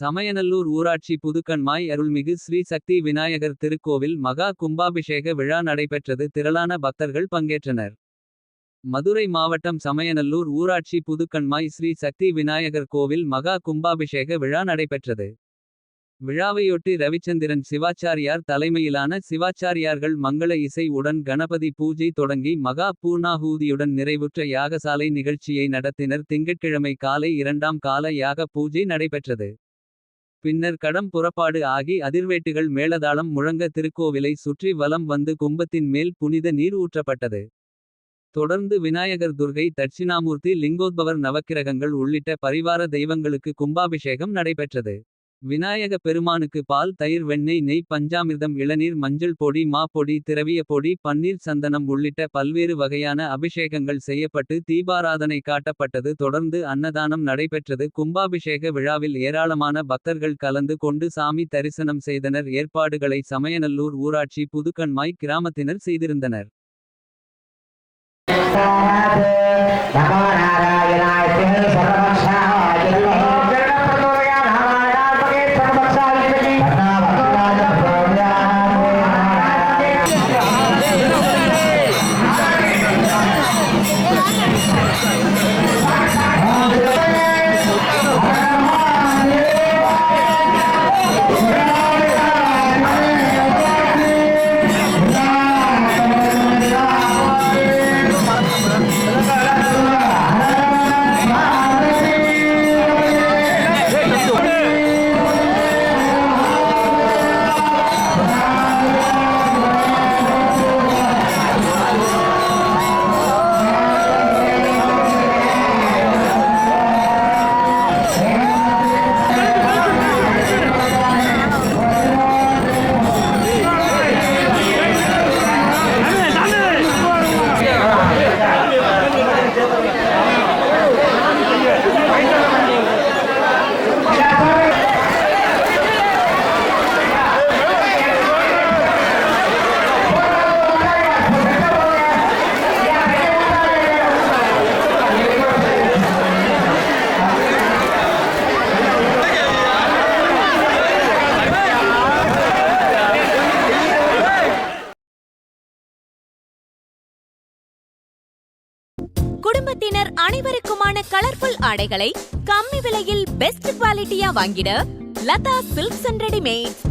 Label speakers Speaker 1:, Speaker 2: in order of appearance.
Speaker 1: சமயநல்லூர் ஊராட்சி புதுக்கண்மாய் அருள்மிகு ஸ்ரீ சக்தி விநாயகர் திருக்கோவில் மகா கும்பாபிஷேக விழா நடைபெற்றது. திரளான பக்தர்கள் பங்கேற்றனர். மதுரை மாவட்டம் சமயநல்லூர் ஊராட்சி புதுக்கண்மாய் ஸ்ரீ சக்தி விநாயகர் கோவில் மகா கும்பாபிஷேக விழா நடைபெற்றது. விழாவையொட்டி ரவிச்சந்திரன் சிவாச்சாரியார் தலைமையிலான சிவாச்சாரியார்கள் மங்கள இசை உடன் கணபதி பூஜை தொடங்கி மகா பூர்ணாகூதியுடன் நிறைவுற்ற யாகசாலை நிகழ்ச்சியை நடத்தினர். திங்கட்கிழமை காலை 2ஆம் கால யாக பூஜை நடைபெற்றது. பின்னர் கடம் புறப்பாடு ஆகி அதிர்வேட்டுகள் மேளதாளம் முழங்க திருக்கோவிலை சுற்றி வலம் வந்து கும்பத்தின் மேல் புனித நீர் ஊற்றப்பட்டது. தொடர்ந்து விநாயகர் துர்கை தட்சிணாமூர்த்தி லிங்கோத்பவர் நவக்கிரகங்கள் உள்ளிட்ட பரிவார தெய்வங்களுக்கு கும்பாபிஷேகம் நடைபெற்றது. விநாயக பெருமானுக்கு பால் தயிர் வெண்ணெய் நெய் பஞ்சாமிர்தம் இளநீர் மஞ்சள் பொடி மா பொடி திரவிய பொடி பன்னீர் சந்தனம் உள்ளிட்ட பல்வேறு வகையான அபிஷேகங்கள் செய்யப்பட்டு தீபாராதனை காட்டப்பட்டது. தொடர்ந்து அன்னதானம் நடைபெற்றது. கும்பாபிஷேக விழாவில் ஏராளமான பக்தர்கள் கலந்து கொண்டு சாமி தரிசனம் செய்தனர். ஏற்பாடுகளை சமயநல்லூர் ஊராட்சி புதுக்கண்மாய் கிராமத்தினர் செய்திருந்தனர்.
Speaker 2: குடும்பத்தினர் அனைவருக்குமான கலர்ஃபுல் ஆடைகளை கம்மி விலையில் பெஸ்ட் குவாலிட்டியா வாங்கிட லதா சில்க்ஸ் அண்ட் ரெடிமேட்ஸ்.